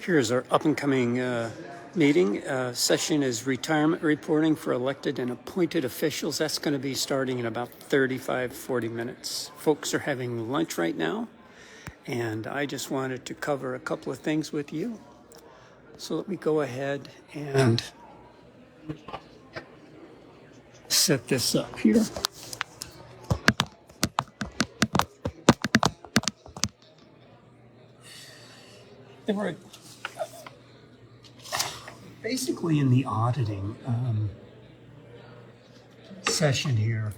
Here's our up-and-coming meeting. Session is retirement reporting for elected and appointed officials. That's going to be starting in about 40 minutes. Folks are having lunch right now, and I just wanted to cover a couple of things with you. So let me go ahead and set this up here. There were basically in the auditing session here,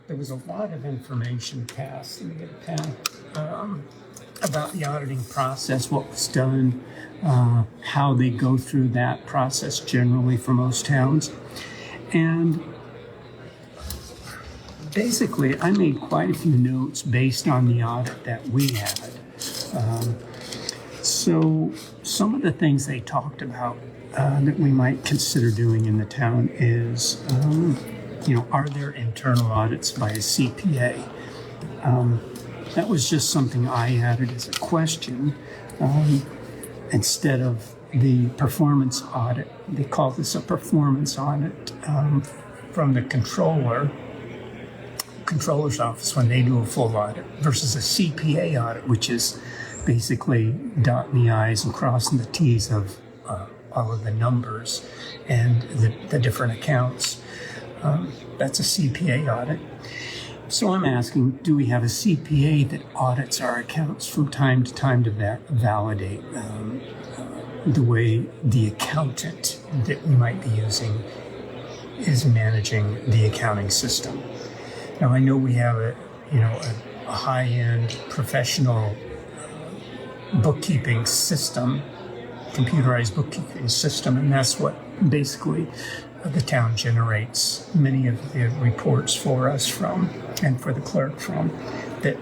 there was a lot of information passed. Let me get a pen. About the auditing process, what was done, how they go through that process generally for most towns. And basically, I made quite a few notes based on the audit that we had. So some of the things they talked about that we might consider doing in the town is, are there internal audits by a CPA? That was just something I added as a question. Instead of the performance audit, they call this a performance audit from the controller's office when they do a full audit versus a CPA audit, which is basically dotting the I's and crossing the T's of all of the numbers and the different accounts. That's a CPA audit. So I'm asking, do we have a CPA that audits our accounts from time to time to validate the way the accountant that we might be using is managing the accounting system? Now I know we have a high-end professional bookkeeping system, computerized bookkeeping system, and that's what basically the town generates many of the reports for us from, and for the clerk from, that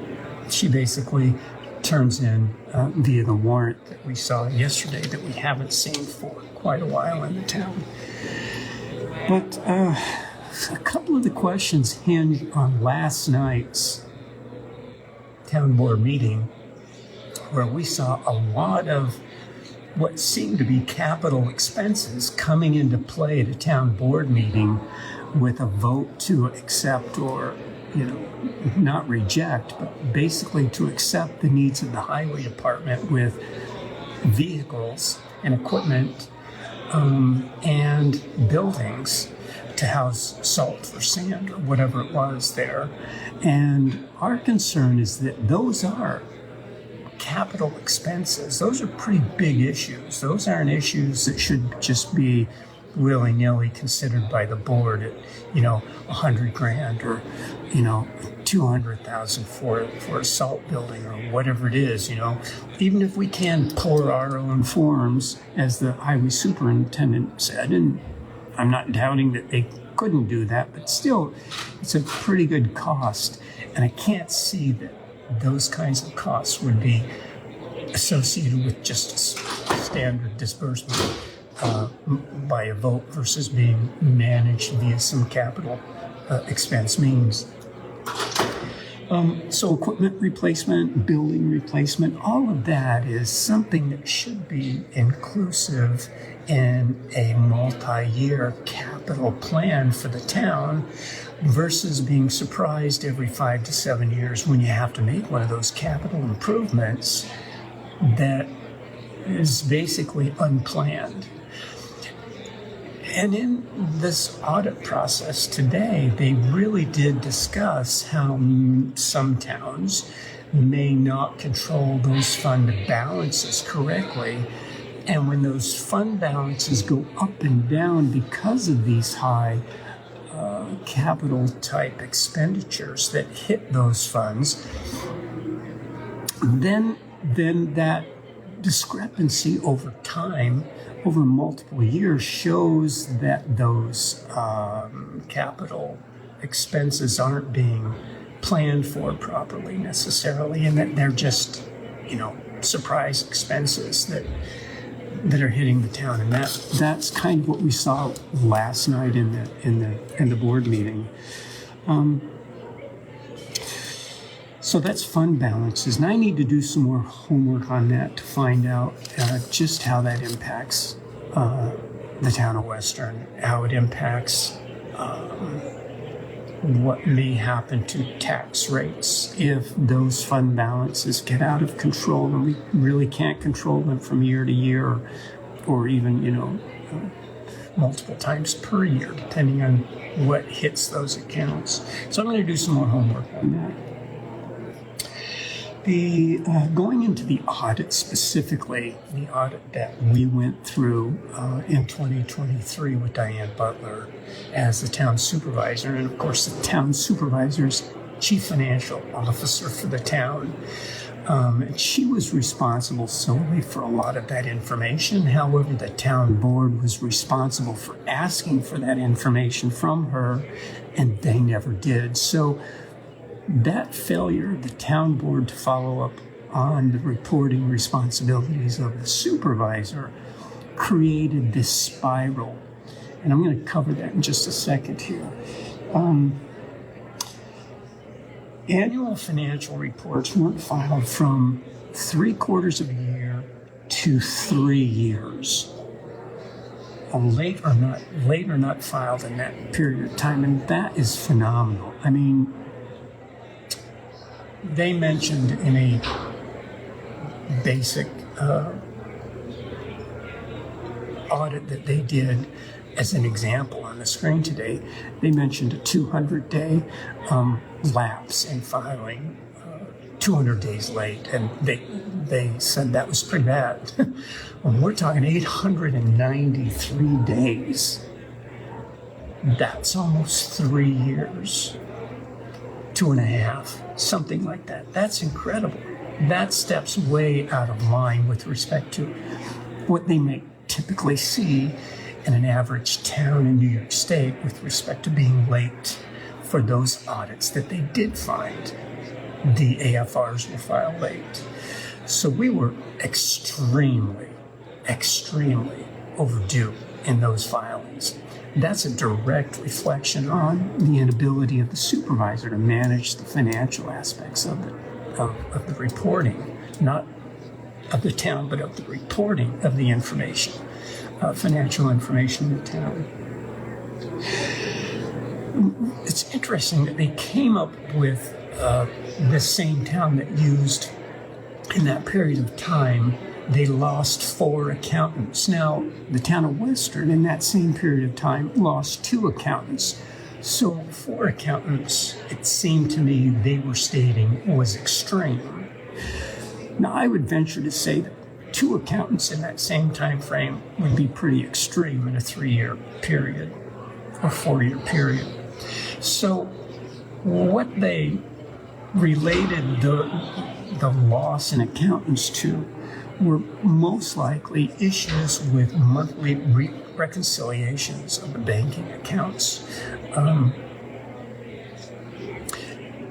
she basically turns in via the warrant that we saw yesterday that we haven't seen for quite a while in the town. But a couple of the questions hinge on last night's town board meeting, where we saw a lot of what seemed to be capital expenses coming into play at a town board meeting with a vote to accept or, not reject, but basically to accept the needs of the highway department with vehicles and equipment and buildings to house salt or sand or whatever it was there. And our concern is that those are capital expenses. Those are pretty big issues. Those aren't issues that should just be willy-nilly considered by the board at, $100,000 or, $200,000 for a salt building or whatever it is, Even if we can pour our own forms, as the highway superintendent said, and I'm not doubting that they couldn't do that, but still, it's a pretty good cost. And I can't see that those kinds of costs would be associated with just a standard disbursement by a vote versus being managed via some capital expense means. So equipment replacement, building replacement, all of that is something that should be inclusive in a multi-year capital plan for the town, versus being surprised every 5 to 7 years when you have to make one of those capital improvements that is basically unplanned. And in this audit process today, they really did discuss how some towns may not control those fund balances correctly. And when those fund balances go up and down because of these high capital type expenditures that hit those funds, then that discrepancy over time, over multiple years, shows that those capital expenses aren't being planned for properly necessarily, and that they're just, surprise expenses that are hitting the town. And that's kind of what we saw last night in the board meeting. So that's fund balances. And I need to do some more homework on that to find out just how that impacts the town of Western, how it impacts what may happen to tax rates if those fund balances get out of control and we really can't control them from year to year, or even, multiple times per year, depending on what hits those accounts. So I'm going to do some more homework on that. Going into the audit specifically, the audit that we went through in 2023 with Diane Butler as the town supervisor, and of course the town supervisor's chief financial officer for the town. And she was responsible solely for a lot of that information. However, the town board was responsible for asking for that information from her, and they never did. So that failure of the town board to follow up on the reporting responsibilities of the supervisor created this spiral. And I'm going to cover that in just a second here. Annual financial reports weren't filed from 3/4 of a year to 3 years. Late or not filed in that period of time, and that is phenomenal. I mean, they mentioned in a basic audit that they did, as an example on the screen today, they mentioned a 200-day lapse in filing, 200 days late, and they said that was pretty bad. Well, we're talking 893 days. That's almost 3 years, 2.5, something like that. That's incredible. That steps way out of line with respect to what they may typically see in an average town in New York State with respect to being late for those audits that they did find. The AFRs were filed late. So we were extremely overdue in those filings. That's a direct reflection on the inability of the supervisor to manage the financial aspects of the reporting, not of the town, but of the reporting of the information, financial information in the town. It's interesting that they came up with the same town that used, in that period of time, they lost 4 accountants. Now, the town of Western, in that same period of time, lost 2 accountants. So 4 accountants, it seemed to me they were stating, was extreme. Now, I would venture to say that 2 accountants in that same time frame would be pretty extreme in a 3-year period or 4-year period. So what they related the loss in accountants to were most likely issues with monthly reconciliations of the banking accounts.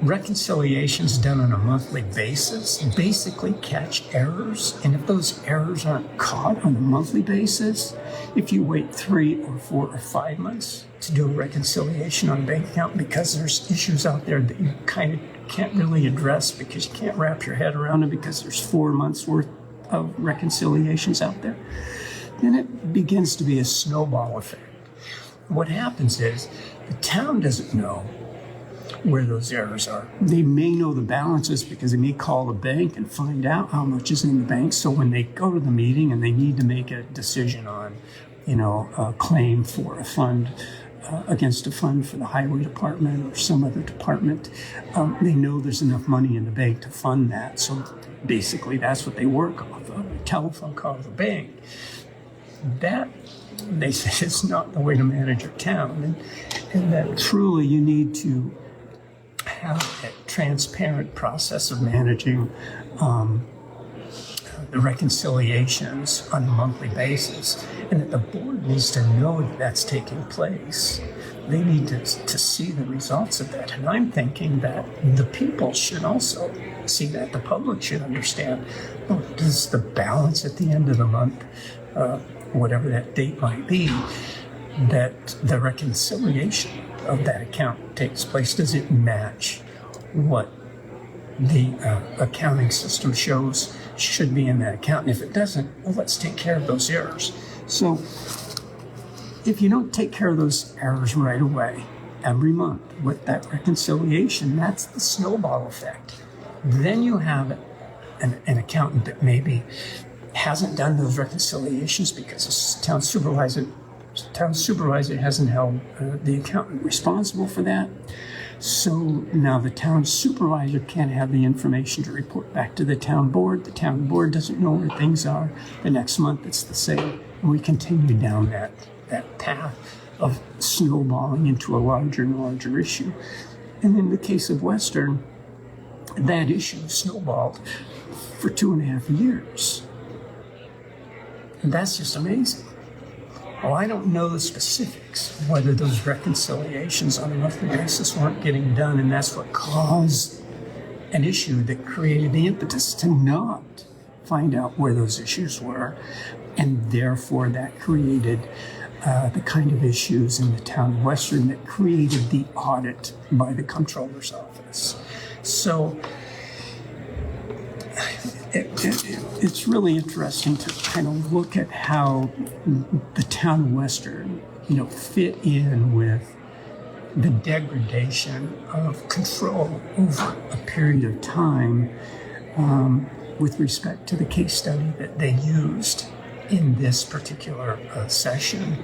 Reconciliations done on a monthly basis basically catch errors, and if those errors aren't caught on a monthly basis, if you wait 3 or 4 or 5 months to do a reconciliation on a bank account because there's issues out there that you kind of can't really address because you can't wrap your head around it because there's 4 months worth of reconciliations out there, then it begins to be a snowball effect. What happens is the town doesn't know where those errors are. They may know the balances because they may call the bank and find out how much is in the bank. So when they go to the meeting and they need to make a decision on, a claim for a fund, against a fund for the highway department or some other department, they know there's enough money in the bank to fund that. So basically that's what they work off of, a telephone call to the bank. That, they say, is not the way to manage your town, and that truly you need to have a transparent process of managing the reconciliations on a monthly basis, and that the board needs to know that that's taking place. They need to see the results of that. And I'm thinking that the people should also see that. The public should understand, does the balance at the end of the month, whatever that date might be, that the reconciliation of that account takes place, does it match what the accounting system shows should be in that account. And if it doesn't, well, let's take care of those errors. So if you don't take care of those errors right away, every month with that reconciliation, that's the snowball effect. Then you have an accountant that maybe hasn't done those reconciliations because the town supervisor hasn't held the accountant responsible for that. So now the town supervisor can't have the information to report back to the town board. The town board doesn't know where things are. The next month it's the same. And we continue down that path of snowballing into a larger and larger issue. And in the case of Western, that issue snowballed for 2.5 years. And that's just amazing. Well, I don't know the specifics, whether those reconciliations on a monthly basis weren't getting done, and that's what caused an issue that created the impetus to not find out where those issues were, and therefore that created the kind of issues in the town of Western that created the audit by the comptroller's office. So it's really interesting to kind of look at how the town of Western, fit in with the degradation of control over a period of time with respect to the case study that they used in this particular session.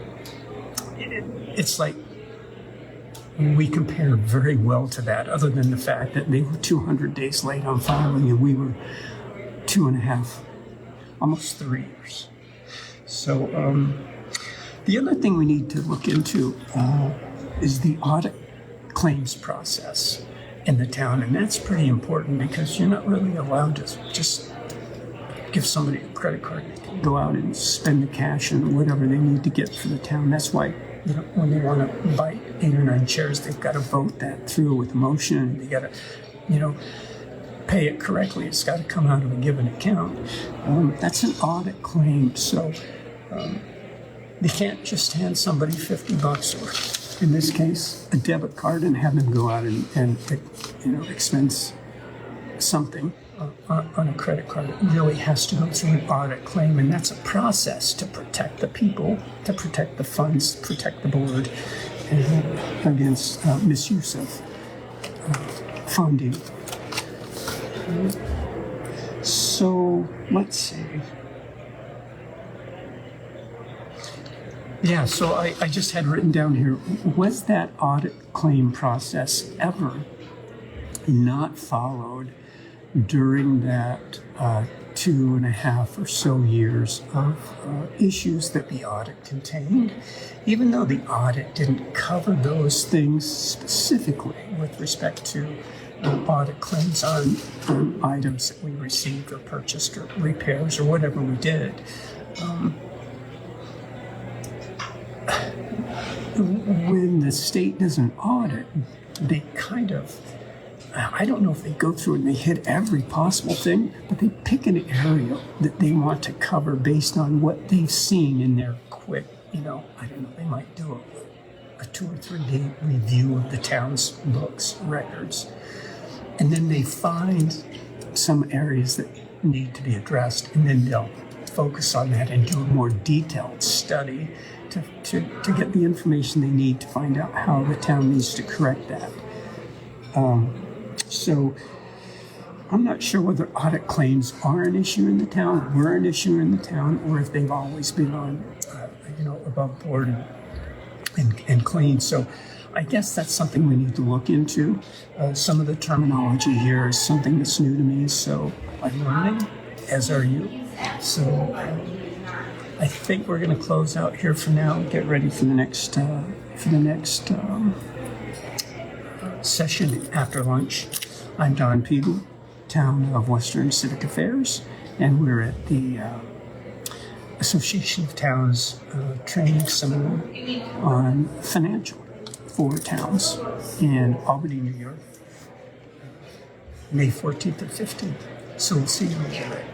It's like we compared very well to that, other than the fact that they were 200 days late on filing and we were 2.5, almost 3 years. So the other thing we need to look into is the audit claims process in the town, and that's pretty important because you're not really allowed to just give somebody a credit card, go out and spend the cash and whatever they need to get for the town. That's why, when they want to buy 8 or 9 shares, they've got to vote that through with a motion. They got to, pay it correctly. It's got to come out of a given account. That's an audit claim, so they can't just hand somebody $50 or, in this case, a debit card and have them go out and expense something on a credit card. It really has to go through an audit claim, and that's a process to protect the people, to protect the funds, protect the board against misuse of funding. So let's see. Yeah, so I just had written down here, was that audit claim process ever not followed during that 2.5 or so years of issues that the audit contained? Even though the audit didn't cover those things specifically with respect to audit claims on items that we received or purchased or repairs or whatever we did. When the state does an audit, they kind of, I don't know if they go through and they hit every possible thing, but they pick an area that they want to cover based on what they've seen in their quick, I don't know, they might do a 2 or 3 day review of the town's books, records. And then they find some areas that need to be addressed, and then they'll focus on that and do a more detailed study to get the information they need to find out how the town needs to correct that. So I'm not sure whether audit claims are an issue in the town, were an issue in the town, or if they've always been on, above board and clean. So I guess that's something we need to look into. Some of the terminology here is something that's new to me, so I'm learning, as are you. So I think we're going to close out here for now and get ready for the next session after lunch. I'm Don Peeble, Town of Western Civic Affairs, and we're at the Association of Towns training seminar on financial for towns in Albany, New York, May 14th and 15th. So we'll see you over there.